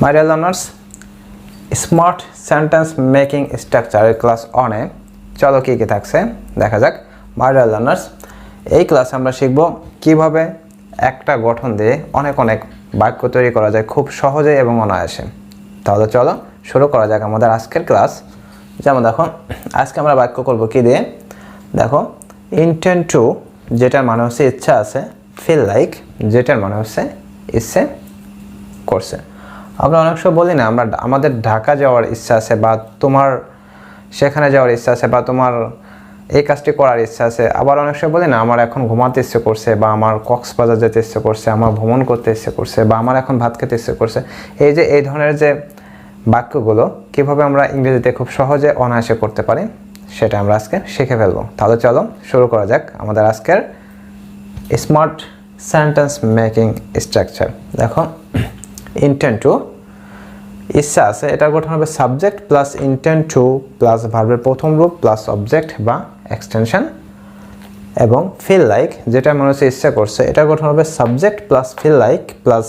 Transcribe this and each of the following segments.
My dear learners, smart sentence making স্ট্রাকচারের class অনে চলো কি কি থাকছে দেখা যাক। মাই ডিয়ার লার্নার্স, এই ক্লাসে আমরা শিখব কিভাবে একটা গঠন দিয়ে অনেক বাক্য তৈরি করা যায় খুব সহজে এবং অনায়াসে। তাহলে চলো শুরু করা যাক আমাদের আজকের ক্লাস। যেমন দেখো, আজকে আমরা বাক্য করব কি দিয়ে, দেখো ইন্টেন্ট টু যেটার মানে হচ্ছে ইচ্ছা আছে, ফিল লাইক যেটার মানে হচ্ছে ইচ্ছে করছে। আমরা অনেক সময় বলি না, আমাদের ঢাকা যাওয়ার ইচ্ছা আছে, বা তোমার সেখানে যাওয়ার ইচ্ছা আছে, বা তোমার এই কাজটি করার ইচ্ছা আছে। আবার অনেক সময় বলি না, আমার এখন ঘুমাতে ইচ্ছে করছে, বা আমার কক্সবাজার যেতে ইচ্ছে করছে, আমার ভ্রমণ করতে ইচ্ছে করছে, বা আমার এখন ভাত খেতে ইচ্ছে করছে। এই ধরনের যে বাক্যগুলো কীভাবে আমরা ইংরেজিতে খুব সহজে অনায়াসে করতে পারি সেটা আমরা আজকে শিখে ফেলবো। তাহলে চলো শুরু করা যাক আমাদের আজকের স্মার্ট সেন্টেন্স মেকিং স্ট্রাকচার। দেখো, ইন্টেন্ট টু ইচ্ছা আছে, এটার গঠন হবে subject plus intent to plus ভার্বের প্রথম রূপ প্লাস অবজেক্ট বা এক্সটেনশন। এবং ফিল লাইক যেটা মনে হচ্ছে ইচ্ছা করছে, এটার গঠন হবে subject plus feel like plus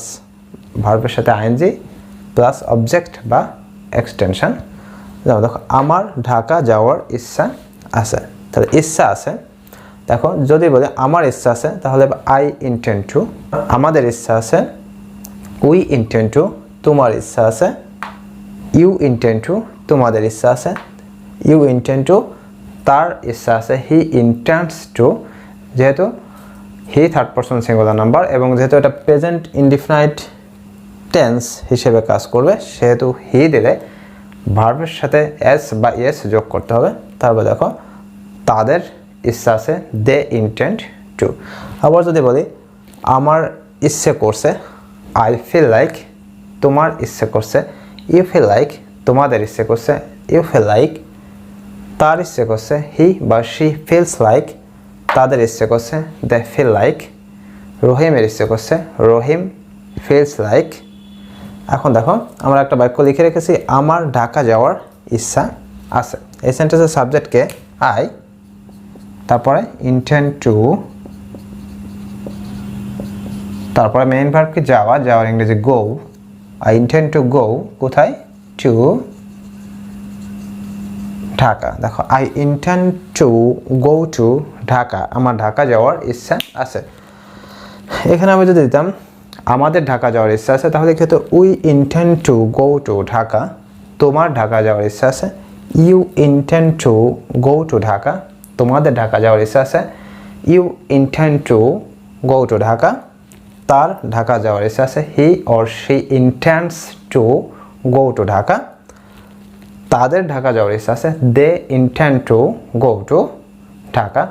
ভার্বের সাথে আইএনজি প্লাস অবজেক্ট বা এক্সটেনশন। যেমন দেখো, আমার ঢাকা যাওয়ার ইচ্ছা আছে, তাহলে ইচ্ছা আছে। দেখো, যদি বলে আমার ইচ্ছা আছে তাহলে আই ইন্টেন্ট টু। আমাদের ইচ্ছা আছে উই ইন্টেন্ট টু। তোমার ইচ্ছা আছে ইউ ইন্টেন্ট টু। তোমাদের ইচ্ছা আছে ইউ ইন্টেন্ট টু। তার ইচ্ছা আছে হি ইন্টেন্টস টু। যেহেতু he third person singular number এবং যেহেতু এটা প্রেজেন্ট ইনডিফিনাইট টেন্স হিসেবে কাজ করবে, সেহেতু হি দিলে ভার্বের সাথে এস বা ইয়েস যোগ করতে হবে। তারপর দেখো, তাদের ইচ্ছা আছে দে ইন্টেন্ট টু। আবার যদি বলি আমার ইচ্ছে করছে আই ফিল লাইক। তোমার ইচ্ছে করছে ইউ ফিল লাইক। তোমাদের ইচ্ছে করছে ইউ ফিল লাইক। তার ইচ্ছে করছে হি বা শি ফিলস লাইক। তাদের ইচ্ছে করছে দে ফিল লাইক। রহিমের ইচ্ছে করছে রহিম ফিলস লাইক। এখন দেখো, আমরা একটা বাক্য লিখে রেখেছি আমার ঢাকা যাওয়ার ইচ্ছা আছে। এই সেন্টেন্সের সাবজেক্টকে আই, তারপরে ইন্টেন্ট টু, তারপরে মেইন ভার্ব কি যাওয়ার ইংরেজি গো। আই ইন্টেন্ট টু গো কোথায়, টু ঢাকা। দেখো, I intent to go to Dhaka. আমার ঢাকা যাওয়ার ইচ্ছা আছে। এখানে আমি যদি দিতাম আমাদের ঢাকা যাওয়ার ইচ্ছা আছে, তাহলে কি হতো we intent to go to Dhaka. তোমার ঢাকা যাওয়ার ইচ্ছা আছে you intent to go to Dhaka. তোমাদের ঢাকা যাওয়ার ইচ্ছা আছে you intent to go to Dhaka. তার ঢাকা যাওয়ার ইচ্ছা আছে he or she intents to go to Dhaka. তাদের ঢাকা যাওয়ার ইচ্ছা আছে they intent to go to Dhaka.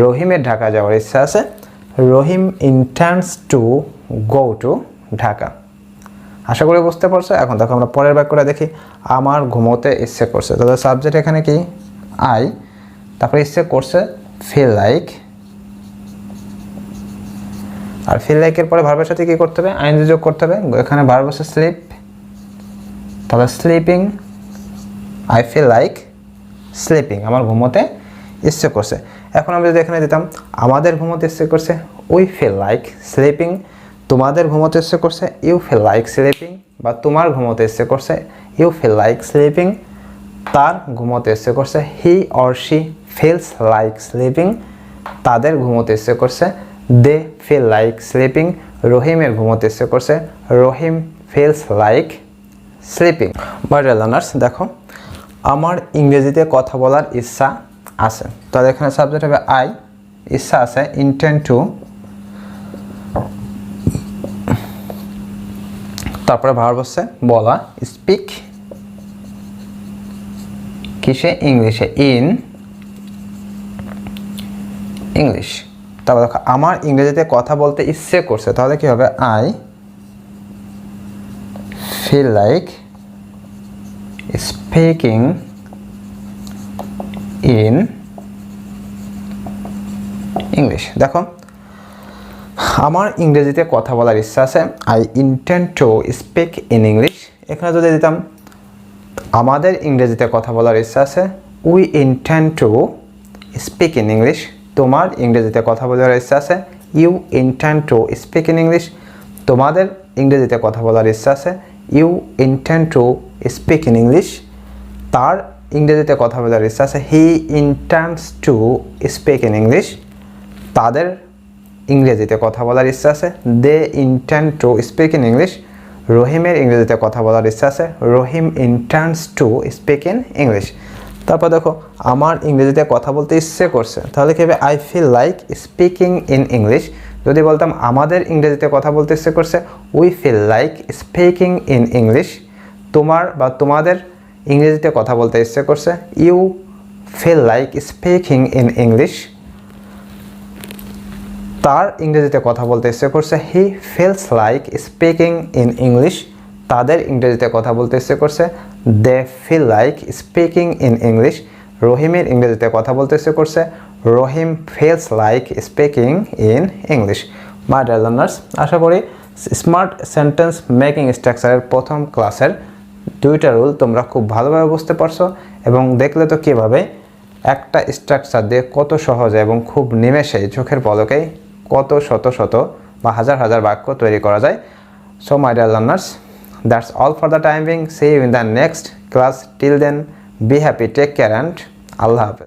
রহিমের ঢাকা যাওয়ার ইচ্ছা আছে Rahim intents to go to Dhaka. আশা করি বুঝতে পারছো। এখন দেখো, আমরা পরের বাক্যটা দেখি। আমার ঘুমোতে ইচ্ছে করছে, তাহলে সাবজেক্ট এখানে কি আই, তারপরে ইচ্ছে করছে ফিল লাইক। আর ফিল লাইকের পরে ভার্বের সাথে কি করতে হবে, আইএনজি যোগ করতে হবে। এখানে ভার্ব হচ্ছে স্লিপ, তাহলে sleeping. I feel like sleeping. আমার ঘুমোতে ইচ্ছে করছে। এখন আমরা যদি এখানে দিতাম আমাদের ঘুমোতে ইচ্ছে করছে উই ফিল লাইক স্লিপিং। তোমাদের ঘুমোতে ইচ্ছে করছে ইউ ফিল লাইক স্লিপিং, বা তোমার ঘুমোতে ইচ্ছে করছে ইউ ফিল লাইক স্লিপিং। তার ঘুমোতে ইচ্ছে করছে হি or she feels like sleeping. তাদের ঘুমোতে ইচ্ছে করছে দে ফিল লাইক স্লিপিং। রহিমের ঘুমোতে ইচ্ছে করছে Rahim feels like sleeping. My dear learners, দেখো আমার ইংরেজিতে কথা বলার ইচ্ছা আছে, তাহলে এখানে সাবজেক্ট হবে আই, ইচ্ছা আছে ইন্টেন্ট টু, তারপরে ভার্ব হচ্ছে বলা স্পিক, কিসে ইংলিশে ইন ইংলিশ। তারপর দেখো, আমার ইংরেজিতে কথা বলতে ইচ্ছে করছে, তাহলে কি হবে I feel like speaking in English. দেখো, আমার ইংরেজিতে কথা বলার ইচ্ছা আছে I intent to speak in English. এখানে যদি দিতাম আমাদের ইংরেজিতে কথা বলার ইচ্ছা আছে we intent to speak in English. তোমার ইংরেজিতে কথা বলার ইচ্ছা আছে you intent to speak in English. তোমাদের ইংরেজিতে কথা বলার ইচ্ছা আছে you intend to speak in English, তার ইংরেজিতে কথা বলার ইচ্ছা আছে। He intends to speak in English, তাদের ইংরেজিতে কথা বলার ইচ্ছা আছে। They intend to speak in English, রহিমের ইংরেজিতে কথা বলার ইচ্ছা আছে। Rahim intends to speak in English. তারপর দেখো আমার ইংরেজিতে কথা বলতে ইচ্ছে করছে, তাহলে কি হবে? I feel like speaking in English. যদি বলতাম আমাদের ইংরেজিতে কথা বলতে ইচ্ছে করছে, we feel like speaking in English. তোমার বা তোমাদের ইংরেজিতে কথা বলতে ইচ্ছে করছে, you feel like speaking in English. তার ইংরেজিতে কথা বলতে ইচ্ছে করছে, he feels like speaking in English. তাদের ইংরেজিতে কথা বলতে ইচ্ছে করছে, they feel like speaking in English. রহিমের ইংরেজিতে কথা বলতে ইচ্ছে করছে, Rahim feels like speaking in English. My dear learners, আশা করি স্মার্ট সেন্টেন্স মেকিং স্ট্রাকচারের প্রথম ক্লাসের দুইটা রুল তোমরা খুব ভালোভাবে বুঝতে পারছো, এবং দেখলে তো কীভাবে একটা স্ট্রাকচার দিয়ে কত সহজে এবং খুব নিমেষেই চোখের পলকেই কত শত শত বা হাজার হাজার বাক্য তৈরি করা যায়। So my dear learners, that's all for the time being. See you in the next class. Till then, be happy, take care, and Allah Hafiz.